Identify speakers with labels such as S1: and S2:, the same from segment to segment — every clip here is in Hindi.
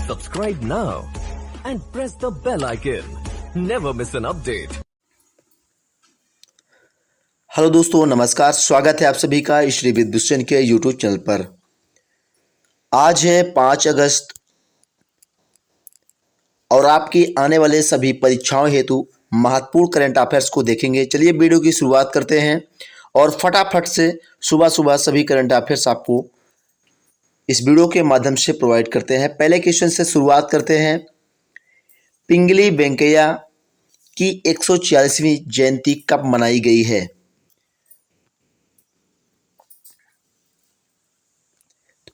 S1: Subscribe now and press the bell icon. Never miss an update.
S2: Hello दोस्तों, नमस्कार। स्वागत है आप सभी का श्री विद्युषण के यूट्यूब चैनल पर। आज है 5 अगस्त और आपकी आने वाले सभी परीक्षाओं हेतु महत्वपूर्ण करंट अफेयर्स को देखेंगे। चलिए वीडियो की शुरुआत करते हैं और फटाफट से सुबह सुबह सभी करंट अफेयर्स आपको इस वीडियो के माध्यम से प्रोवाइड करते हैं। पहले क्वेश्चन से शुरुआत करते हैं। पिंगली वेंकैया की 146वीं जयंती कब मनाई गई है?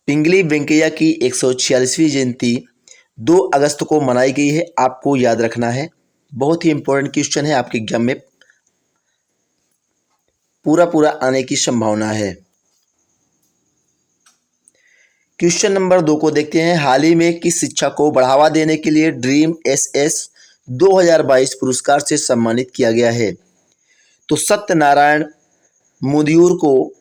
S2: पिंगली वेंकैया की 146वीं जयंती 2 अगस्त को मनाई गई है। आपको याद रखना है, बहुत ही इंपॉर्टेंट क्वेश्चन है, आपके एग्जाम में पूरा आने की संभावना है। क्वेश्चन नंबर 2 को देखते हैं। हाल ही में किस शिक्षा को बढ़ावा देने के लिए ड्रीम एसएस 2022 पुरस्कार से सम्मानित किया गया है? तो सत्यनारायण मुदियूर को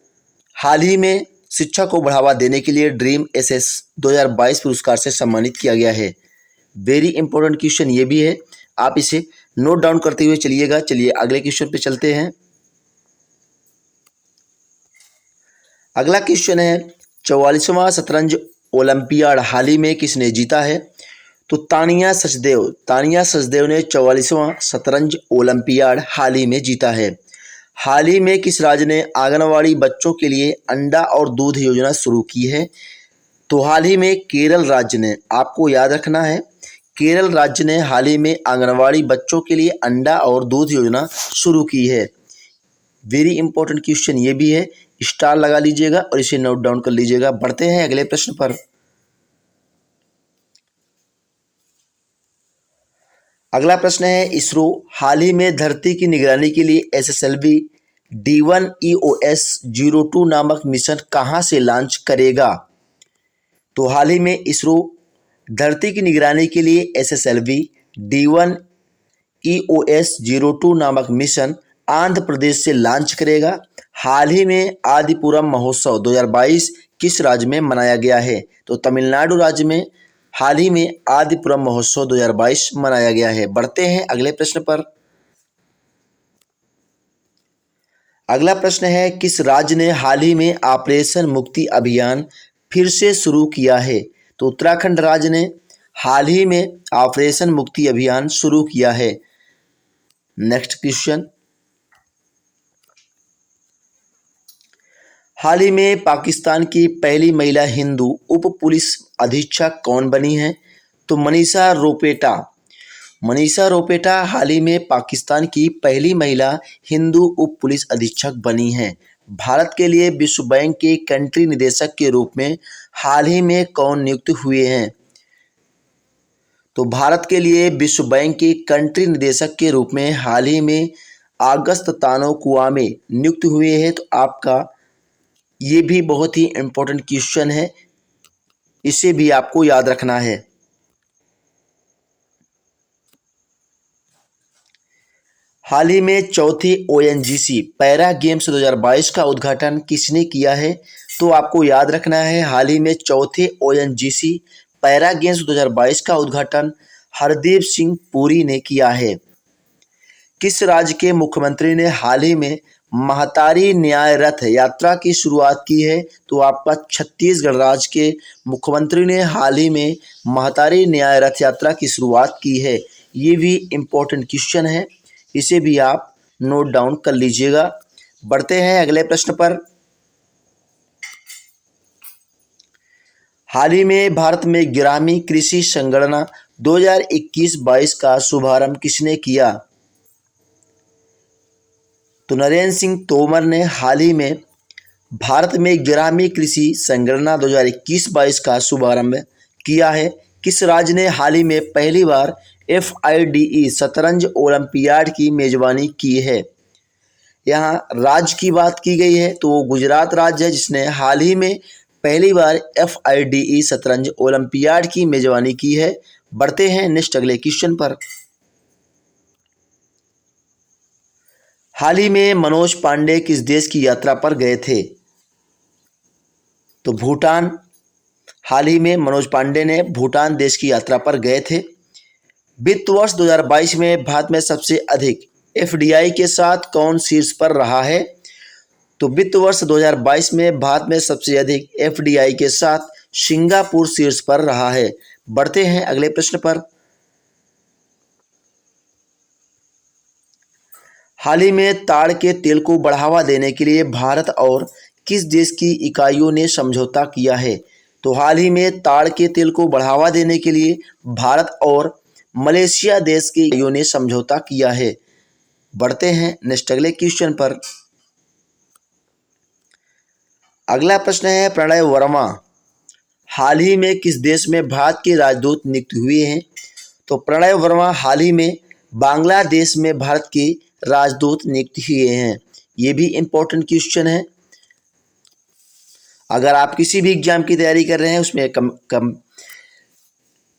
S2: हाल ही में शिक्षा को बढ़ावा देने के लिए ड्रीम एसएस 2022 पुरस्कार से सम्मानित किया गया है। वेरी इंपॉर्टेंट क्वेश्चन ये भी है, आप इसे नोट डाउन करते हुए चलिएगा। चलिए अगले क्वेश्चन पे चलते हैं। अगला क्वेश्चन है 44वां शतरंज ओलंपियाड हाल ही में किसने जीता है? तो तानिया सचदेव ने 44वां शतरंज ओलंपियाड हाल ही में जीता है। हाल ही में किस राज्य ने आंगनवाड़ी बच्चों के लिए अंडा और दूध योजना शुरू की है? तो हाल ही में केरल राज्य ने, आपको याद रखना है, केरल राज्य ने हाल ही में आंगनवाड़ी बच्चों के लिए अंडा और दूध योजना शुरू की है। वेरी इंपॉर्टेंट क्वेश्चन ये भी है, स्टार लगा लीजिएगा और इसे नोट डाउन कर लीजिएगा। बढ़ते हैं अगले प्रश्न पर। अगला प्रश्न है, इसरो हाल ही में धरती की निगरानी के लिए एसएसएलवी D1 EOS 02 नामक मिशन कहां से लॉन्च करेगा? तो हाल ही में इसरो धरती की निगरानी के लिए एसएसएलवी D1 EOS 02 नामक मिशन आंध्र प्रदेश से लॉन्च करेगा। हाल ही में आदिपुरम महोत्सव 2022 किस राज्य में मनाया गया है? तो तमिलनाडु राज्य में हाल ही में आदिपुरम महोत्सव 2022 मनाया गया है। बढ़ते हैं अगले प्रश्न पर। अगला प्रश्न है, किस राज्य ने हाल ही में ऑपरेशन मुक्ति अभियान फिर से शुरू किया है? तो उत्तराखंड राज्य ने हाल ही में ऑपरेशन मुक्ति अभियान शुरू किया है। नेक्स्ट क्वेश्चन, हाल ही में पाकिस्तान की पहली महिला हिंदू उप पुलिस अधीक्षक कौन बनी है? तो मनीषा रोपेटा हाल ही में पाकिस्तान की पहली महिला हिंदू उप पुलिस अधीक्षक बनी हैं। भारत के लिए विश्व बैंक के कंट्री निदेशक के रूप में हाल ही में कौन नियुक्त हुए हैं? तो भारत के लिए विश्व बैंक के कंट्री निदेशक के रूप में हाल ही में अगस्त तानो कुआमे नियुक्त हुए हैं। तो आपका ये भी बहुत ही इम्पोर्टेंट क्वेश्चन है, इसे भी आपको याद रखना है। हाल ही में चौथे ONGC पैरा गेम्स 2022 का उद्घाटन किसने किया है? तो आपको याद रखना है, हाल ही में चौथे ONGC पैरा गेम्स 2022 का उद्घाटन हरदीप सिंह पुरी ने किया है। किस राज्य के मुख्यमंत्री ने हाल ही में महतारी न्याय रथ यात्रा की शुरुआत की है? तो आपका छत्तीसगढ़ राज्य के मुख्यमंत्री ने हाल ही में महतारी न्याय रथ यात्रा की शुरुआत की है। ये भी इम्पोर्टेंट क्वेश्चन है, इसे भी आप नोट डाउन कर लीजिएगा। बढ़ते हैं अगले प्रश्न पर। हाल ही में भारत में 11वीं कृषि संगणना 2021-22 का शुभारंभ किसने किया? तो नरेंद्र सिंह तोमर ने हाल ही में भारत में 11वीं कृषि संगणना 2021-22 का शुभारंभ किया है। किस राज्य ने हाल ही में पहली बार FIDE शतरंज ओलंपियाड की मेजबानी की है? यहाँ राज्य की बात की गई है तो वो गुजरात राज्य है, जिसने हाल ही में पहली बार FIDE शतरंज ओलंपियाड की मेजबानी की है। बढ़ते हैं नेक्स्ट अगले क्वेश्चन पर। हाल ही में मनोज पांडे किस देश की यात्रा पर गए थे? तो भूटान। हाल ही में मनोज पांडे ने भूटान देश की यात्रा पर गए थे। वित्त वर्ष 2022 में भारत में सबसे अधिक एफडीआई के साथ कौन शीर्ष पर रहा है? तो वित्त वर्ष 2022 में भारत में सबसे अधिक एफडीआई के साथ सिंगापुर शीर्ष पर रहा है। बढ़ते हैं अगले प्रश्न पर। हाल ही में ताड़ के तेल को बढ़ावा देने के लिए भारत और किस देश की इकाइयों ने समझौता किया है? तो हाल ही में ताड़ के तेल को बढ़ावा देने के लिए भारत और मलेशिया देश की इकाइयों ने समझौता किया है। बढ़ते हैं नेक्स्ट अगले क्वेश्चन पर। अगला प्रश्न है, प्रणय वर्मा हाल ही में किस देश में भारत के राजदूत नियुक्त हुए हैं? तो प्रणय वर्मा हाल ही में बांग्लादेश में भारत के राजदूत नियुक्त हुए हैं। ये भी इम्पोर्टेंट क्वेश्चन है। अगर आप किसी भी एग्जाम की तैयारी कर रहे हैं उसमें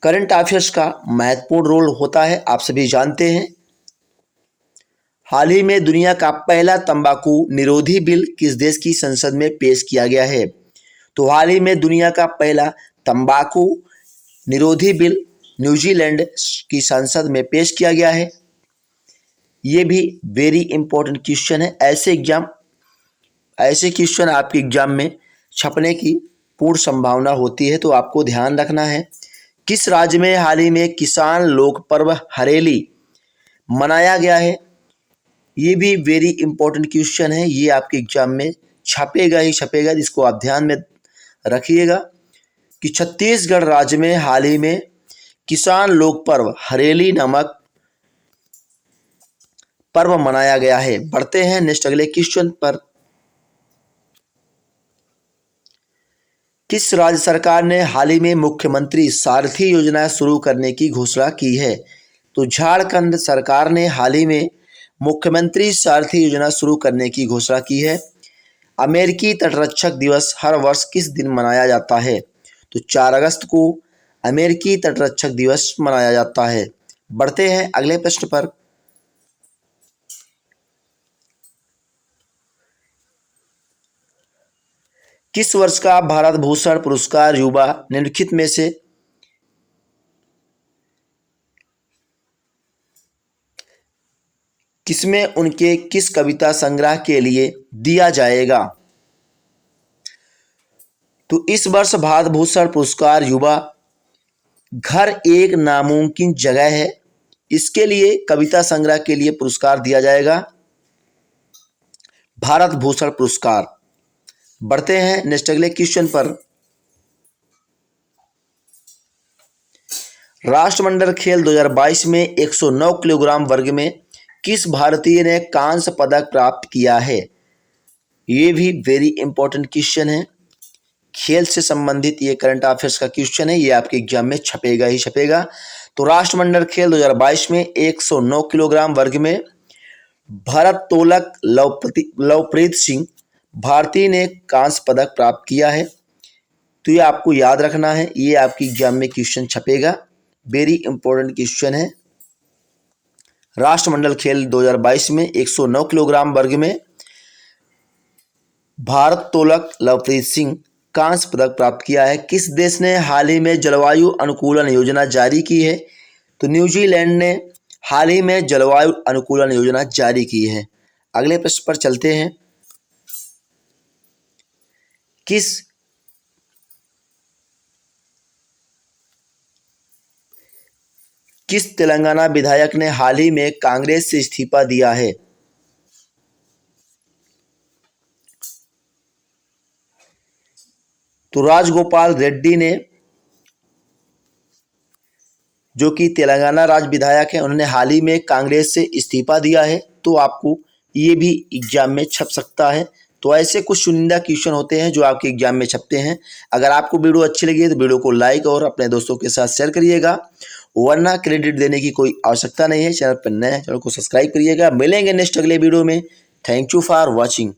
S2: करंट अफेयर्स का महत्वपूर्ण रोल होता है, आप सभी जानते हैं। हाल ही में दुनिया का पहला तंबाकू निरोधी बिल किस देश की संसद में पेश किया गया है? तो हाल ही में दुनिया का पहला तंबाकू निरोधी बिल न्यूजीलैंड की संसद में पेश किया गया है। ये भी वेरी इंपॉर्टेंट क्वेश्चन है। ऐसे क्वेश्चन आपके एग्जाम में छपने की पूर्ण संभावना होती है, तो आपको ध्यान रखना है। किस राज्य में हाल ही में किसान लोक पर्व हरेली मनाया गया है? ये भी वेरी इंपॉर्टेंट क्वेश्चन है। ये आपके एग्जाम में छपेगा ही छपेगा, जिसको आप ध्यान में रखिएगा कि छत्तीसगढ़ राज्य में हाल ही में किसान लोक पर्व हरेली नामक पर्व मनाया गया है। बढ़ते हैं नेक्स्ट अगले क्वेश्चन पर। किस राज्य सरकार ने हाल ही में मुख्यमंत्री सारथी योजना शुरू करने की घोषणा की है? तो झारखंड सरकार ने हाल ही में मुख्यमंत्री सारथी योजना शुरू करने की घोषणा की है। अमेरिकी तटरक्षक दिवस हर वर्ष किस दिन मनाया जाता है? तो 4 अगस्त को अमेरिकी तटरक्षक दिवस मनाया जाता है। बढ़ते हैं अगले प्रश्न पर। किस वर्ष का भारत भूषण पुरस्कार युवा निम्नलिखित में से किसमें उनके किस कविता संग्रह के लिए दिया जाएगा? तो इस वर्ष भारत भूषण पुरस्कार युवा घर एक नामुमकिन जगह है, इसके लिए कविता संग्रह के लिए पुरस्कार दिया जाएगा, भारत भूषण पुरस्कार। बढ़ते हैं नेक्स्ट अगले क्वेश्चन पर। राष्ट्रमंडल खेल 2022 में 109 किलोग्राम वर्ग में किस भारतीय ने कांस्य पदक प्राप्त किया है? ये भी वेरी इंपॉर्टेंट क्वेश्चन है। खेल से संबंधित ये करंट अफेयर्स का क्वेश्चन है, ये आपके एग्जाम में छपेगा ही छपेगा। तो राष्ट्रमंडल खेल 2022 में 109 किलोग्राम वर्ग में भारोत्तोलक लवप्रीत सिंह भारती ने कांस्य पदक प्राप्त किया है। तो ये आपको याद रखना है, ये आपके एग्जाम में क्वेश्चन छपेगा, वेरी इंपॉर्टेंट क्वेश्चन है। राष्ट्रमंडल खेल 2022 में 109 किलोग्राम वर्ग में भारोत्तोलक लवप्रीत सिंह कांस्य पदक प्राप्त किया है। किस देश ने हाल ही में जलवायु अनुकूलन योजना जारी की है? तो न्यूजीलैंड ने हाल ही में जलवायु अनुकूलन योजना जारी की है। अगले प्रश्न पर चलते हैं। किस तेलंगाना विधायक ने हाल ही में कांग्रेस से इस्तीफा दिया है? तो राजगोपाल रेड्डी ने, जो कि तेलंगाना राज्य विधायक है, उन्होंने हाल ही में कांग्रेस से इस्तीफा दिया है। तो आपको ये भी एग्जाम में छप सकता है। तो ऐसे कुछ चुनिंदा क्वेश्चन होते हैं जो आपके एग्जाम में छपते हैं। अगर आपको वीडियो अच्छी लगी तो वीडियो को लाइक और अपने दोस्तों के साथ शेयर करिएगा, वरना क्रेडिट देने की कोई आवश्यकता नहीं है। चैनल पर नए हैं, चैनल को सब्सक्राइब करिएगा। मिलेंगे नेक्स्ट अगले वीडियो में। Thank you for watching.